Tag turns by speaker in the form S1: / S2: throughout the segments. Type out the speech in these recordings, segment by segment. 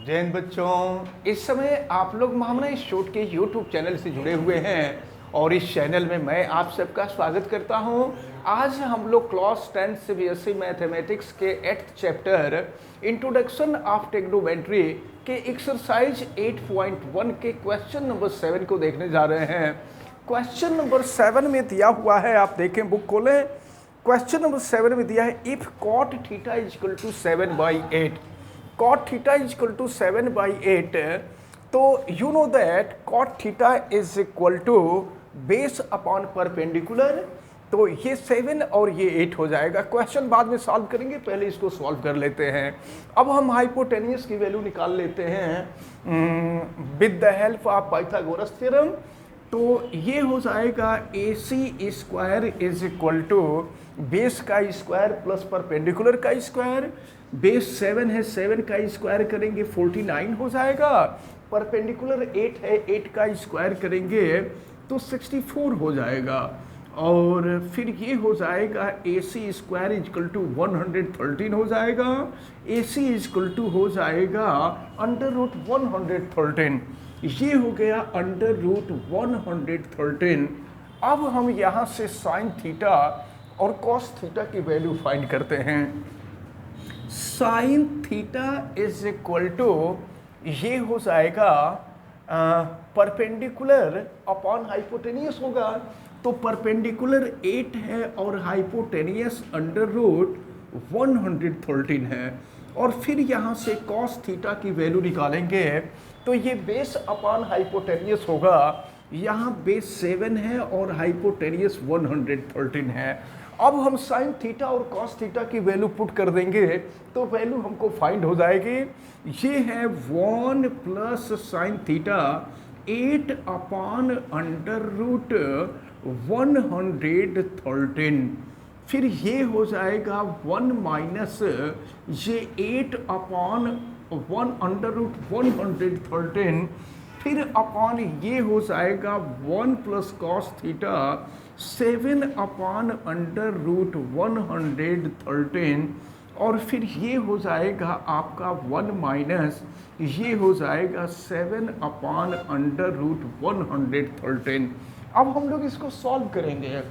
S1: जय हिंद बच्चों। इस समय आप लोग महामना इस शोट के YouTube चैनल से जुड़े हुए हैं और इस चैनल में मैं आप सबका स्वागत करता हूं। आज हम लोग क्लास 10 सीबीएसई मैथमेटिक्स के 8th chapter introduction of trigonometry के एक्सरसाइज 8.1 के क्वेश्चन नंबर 7 को देखने जा रहे हैं। क्वेश्चन नंबर 7 में दिया हुआ है, आप देखें, बुक खोलें। क्वेश्चन नंबर 7 में दिया है if cot theta is equal to 7/8, cot theta is equal to 7/8, तो you know that cot theta is equal to base upon perpendicular, तो ये 7 और ये 8 हो जाएगा। क्वेश्चन बाद में सॉल्व करेंगे, पहले इसको सॉल्व कर लेते हैं। अब हम हाइपोटेनियस की वैल्यू निकाल लेते हैं with the help of Pythagoras theorem. तो ये हो जाएगा AC square is equal to base का स्क्वायर प्लस परपेंडिकुलर का स्क्वायर। बेस 7 है, 7 का स्क्वायर करेंगे 49 हो जाएगा। परपेंडिकुलर 8 है, 8 का स्क्वायर करेंगे तो 64 हो जाएगा। और फिर ये हो जाएगा AC स्क्वायर इजकल टू 113 हो जाएगा। AC इजकल टू हो जाएगा अंडर रूट 113, ये हो गया अंडर रूट 113। अब हम यहाँ से साइन थीटा और कॉस थीटा की वैल्यू फाइंड करते हैं। Sine theta is equal to ये हो जाएगा परपेंडिकुलर अपॉन हाइपोटेनियस होगा, तो परपेंडिकुलर 8 है और हाइपोटेनियस अंडर रूट 113 है। और फिर यहाँ से कॉस थीटा की वैल्यू निकालेंगे तो ये बेस अपॉन हाइपोटेनियस होगा। यहाँ बेस 7 है और हाइपोटेनियस 113 है। अब हम साइन थीटा और कॉस थीटा की वैल्यू पुट कर देंगे तो वैल्यू हमको फाइंड हो जाएगी। ये है 1 plus sine theta 8 upon under root 113। फिर ये हो जाएगा 1 माइनस ये 8 अपॉन 1 अंडर रूट 113, फिर अपॉन ये हो जाएगा 1 plus cos theta 7 upon under root 113, और फिर ये हो जाएगा आपका 1 माइनस ये हो जाएगा 7 अपॉन अंडर रूट 113। अब हम लोग इसको सॉल्व करेंगे।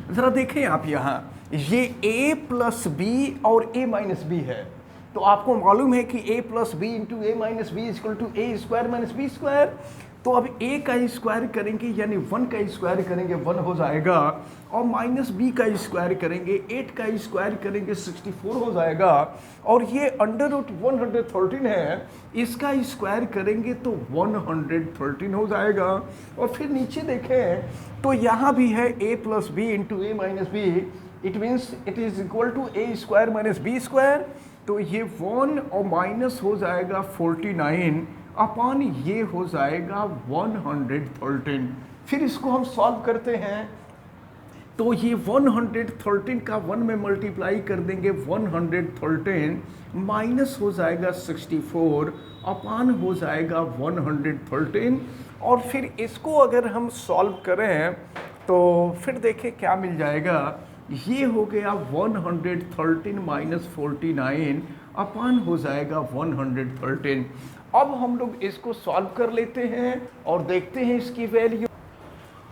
S1: ज़रा देखें आप यहाँ, ये a प्लस बी और a माइनस बी है, तो आपको मालूम है कि a plus B into A minus B is equal to A square minus B square. तो अब a का स्क्वायर करेंगे यानी 1 का स्क्वायर करेंगे 1 हो जाएगा, और माइनस b का स्क्वायर करेंगे 8 का स्क्वायर करेंगे 64 हो जाएगा। और ये अंडर रूट 113 है, इसका स्क्वायर करेंगे तो 113 हो जाएगा। और फिर नीचे देखें तो यहाँ भी है a plus B into A minus B, it means it is equal to A square minus B square. तो ये 1 और माइनस हो जाएगा 49 अपॉन ये हो जाएगा 113। फिर इसको हम सॉल्व करते हैं तो ये 113 का 1 में मल्टीप्लाई कर देंगे 113 माइनस हो जाएगा 64 अपॉन हो जाएगा 113। और फिर इसको अगर हम सॉल्व करें तो फिर देखें क्या मिल जाएगा। ये हो गया 113 माइनस 49 अपॉन हो जाएगा 113। अब हम लोग इसको सॉल्व कर लेते हैं और देखते हैं इसकी वैल्यू।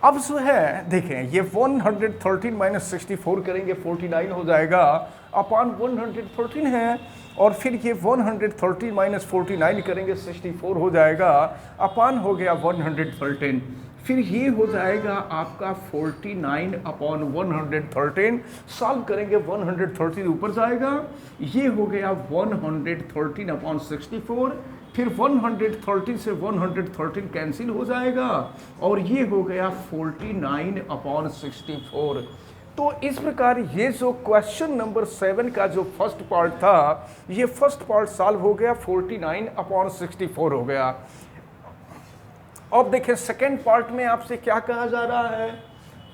S1: अब जो है देखें, ये 113 माइनस 64 करेंगे 49 हो जाएगा अपॉन 113 है, और फिर ये 113 माइनस 49 करेंगे 64 हो जाएगा अपॉन हो गया 113। फिर ये हो जाएगा आपका 49 अपॉन 113, सॉल्व करेंगे 113 ऊपर जाएगा, ये हो गया 113 अपॉन 64। फिर 113 से 113 कैंसिल हो जाएगा और ये हो गया 49 अपॉन 64। तो इस प्रकार ये जो क्वेश्चन नंबर 7 का जो फर्स्ट पार्ट था, ये फर्स्ट पार्ट सॉल्व हो गया, 49 अपॉन 64 हो गया। अब देखें सेकेंड पार्ट में आपसे क्या कहा जा रहा है।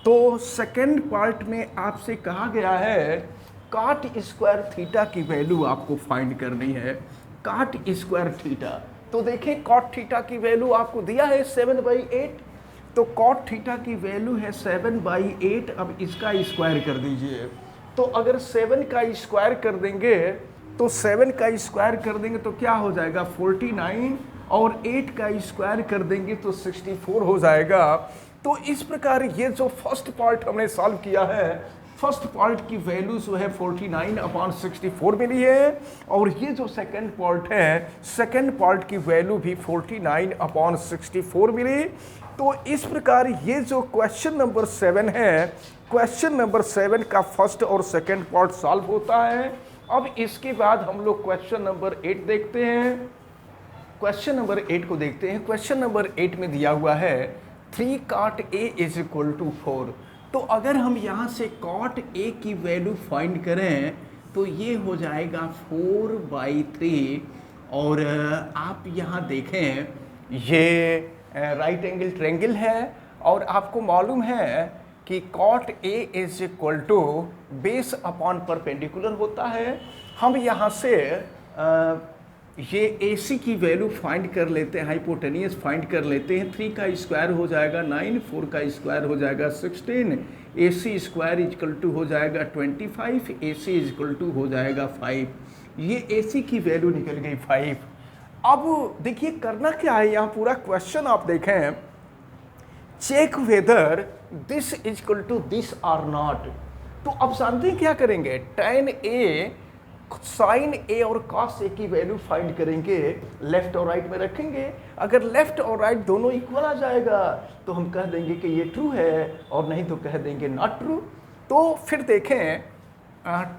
S1: तो सेकेंड पार्ट में आपसे कहा गया है काट स्क्वायर थीटा की वैल्यू आपको फाइंड करनी है। काट स्क्वायर थीटा, तो देखें कॉट थीटा की वैल्यू आपको दिया है 7/8, तो कॉट थीटा की वैल्यू है 7/8। अब इसका स्क्वायर कर दीजिए, तो अगर 7 का स्क्वायर कर देंगे तो 7 का स्क्वायर कर देंगे तो क्या हो जाएगा 49, और 8 का स्क्वायर कर देंगे तो 64 हो जाएगा। तो इस प्रकार ये जो फर्स्ट पार्ट हमने सॉल्व किया है, फर्स्ट पार्ट की वैल्यू जो है 49/64 मिली है, और ये जो सेकंड पार्ट है, सेकंड पार्ट की वैल्यू भी 49/64 मिली। तो इस प्रकार ये जो क्वेश्चन नंबर 7 है, क्वेश्चन नंबर 7 का फर्स्ट और सेकंड पार्ट सॉल्व होता है। अब इसके बाद हम लोग क्वेश्चन नंबर 8 देखते हैं। क्वेश्चन नंबर 8 को देखते हैं। क्वेश्चन नंबर 8 में दिया हुआ है 3 cot a is equal to 4। तो अगर हम यहाँ से cot a की वैल्यू फाइंड करें तो ये हो जाएगा 4/3, और आप यहाँ देखें ये राइट एंगल ट्रायंगल है, और आपको मालूम है कि cot a is equal to base upon perpendicular होता है। हम यहाँ से ये AC की वैल्यू फाइंड कर लेते हैं, हाइपोटेनियस फाइंड कर लेते हैं। 3 का स्क्वायर हो जाएगा 9, 4 का स्क्वायर हो जाएगा 16, AC स्क्वायर इक्वल टू हो जाएगा 25, AC इक्वल टू हो जाएगा 5। ये AC की वैल्यू निकल गई 5। अब देखिए करना क्या है, यहाँ पूरा क्वेश्चन आप देखें, check whether this equal to this or not. तो अब जानते हैं क्या करेंगे, tan A साइन ए और कॉस ए की वैल्यू फाइंड करेंगे, लेफ्ट और राइट में रखेंगे। अगर लेफ्ट और राइट दोनों इक्वल आ जाएगा तो हम कह देंगे कि ये ट्रू है, और नहीं तो कह देंगे नॉट ट्रू। तो फिर देखें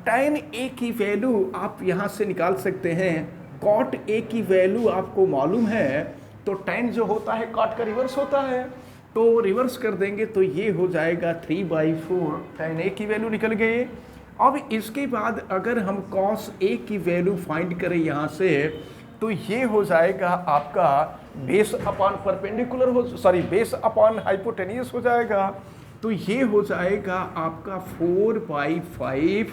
S1: tan ए की वैल्यू आप यहाँ से निकाल सकते हैं, cot ए की वैल्यू आपको मालूम है, तो tan जो होता है cot का रिवर्स होता है, तो रिवर्स कर देंगे तो ये हो जाएगा 3/4, tan ए की वैल्यू निकल गई। अब इसके बाद अगर हम cos A की वैल्यू फाइंड करें यहाँ से, तो ये हो जाएगा आपका base upon perpendicular base upon hypotenuse हो जाएगा। तो ये हो जाएगा आपका 4/5,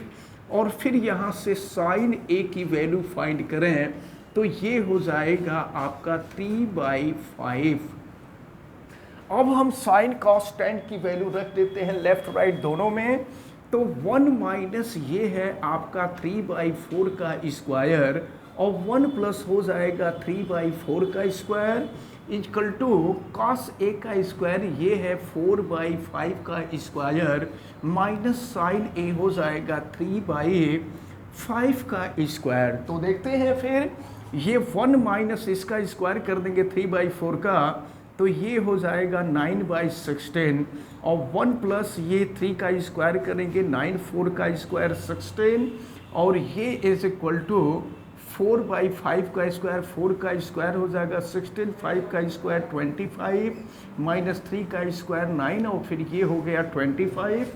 S1: और फिर यहाँ से साइन A की वैल्यू फाइंड करें तो ये हो जाएगा आपका 3/5। अब हम साइन cos tan की वैल्यू रख देते हैं लेफ्ट राइट दोनों में, तो 1 माइनस ये है आपका 3/4 का स्क्वायर, और 1 प्लस हो जाएगा 3/4 का square equal to cos A का स्क्वायर, ये है 4/5 का स्क्वायर, माइनस साइन A हो जाएगा 3/5 का स्क्वायर। तो देखते हैं फिर ये 1 माइनस इसका स्क्वायर कर देंगे 3/4 का, तो ये हो जाएगा 9/16, और 1 प्लस ये 3 का स्क्वायर करेंगे 9, 4 का स्क्वायर 16, और ये इज इक्वल टू 4/5 का स्क्वायर, 4 का स्क्वायर हो जाएगा 16, 5 का स्क्वायर 25, माइनस 3 का स्क्वायर 9, और फिर ये हो गया 25।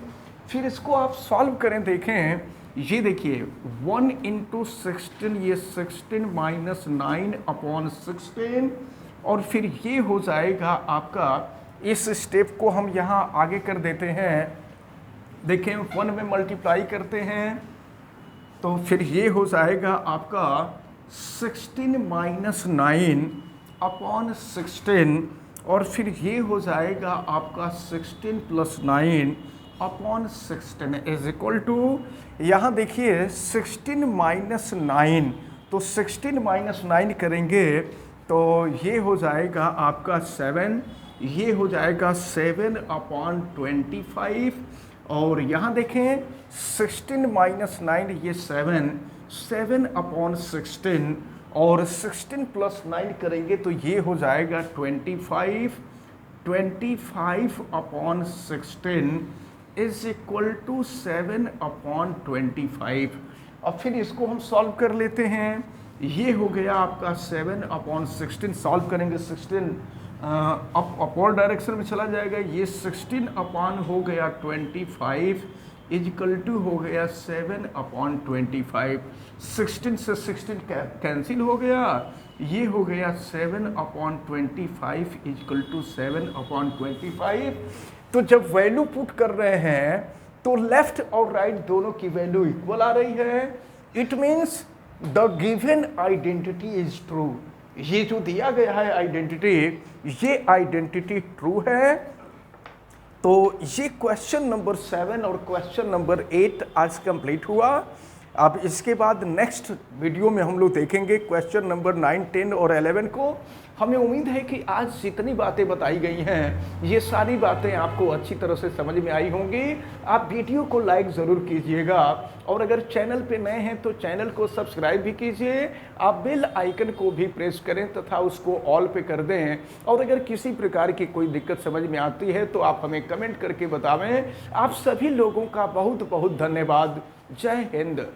S1: फिर इसको आप सॉल्व करें, देखें ये देखिए 1 इंटू 16, ये 16 माइनस 9/16, और फिर ये हो जाएगा आपका, इस स्टेप को हम यहाँ आगे कर देते हैं, देखें 1 में मल्टीप्लाई करते हैं तो फिर ये हो जाएगा आपका 16 माइनस 9/16, और फिर ये हो जाएगा आपका 16 प्लस 9/16 इज इक्वल टू, यहाँ देखिए 16 माइनस 9, तो 16 माइनस 9 करेंगे तो ये हो जाएगा आपका 7, ये हो जाएगा 7/25, और यहाँ देखें 16 माइनस 9 ये 7/16, और 16 प्लस 9 करेंगे तो ये हो जाएगा 25/16 इज इक्वल टू 7/25। अब फिर इसको हम सॉल्व कर लेते हैं, ये हो गया आपका 7/16, सॉल्व करेंगे 16 अपवर्ड डायरेक्शन में चला जाएगा, ये 16 अपॉन हो गया 25 इक्वल टू हो गया 7/25, 16 से 16 कैंसिल हो गया, ये हो गया 7/25 इक्वल टू 7/25। तो जब वैल्यू पुट कर रहे हैं तो लेफ्ट और राइट दोनों की वैल्यू इक्वल आ रही है, it means the given identity is true. ये जो दिया गया है आइडेंटिटी, ये आइडेंटिटी ट्रू है। तो ये क्वेश्चन नंबर 7 और क्वेश्चन नंबर 8 आज कंप्लीट हुआ। अब इसके बाद नेक्स्ट वीडियो में हम लोग देखेंगे क्वेश्चन नंबर 9, 10 और 11 को। हमें उम्मीद है कि आज जितनी बातें बताई गई हैं ये सारी बातें आपको अच्छी तरह से समझ में आई होंगी। आप वीडियो को लाइक ज़रूर कीजिएगा और अगर चैनल पे नए हैं तो चैनल को सब्सक्राइब भी कीजिए। आप बेल आइकन को भी प्रेस करें तथा उसको ऑल पे कर दें। और अगर किसी प्रकार की कोई दिक्कत समझ में आती है तो आप हमें कमेंट करके बतावें। आप सभी लोगों का बहुत बहुत धन्यवाद। जय हिंद।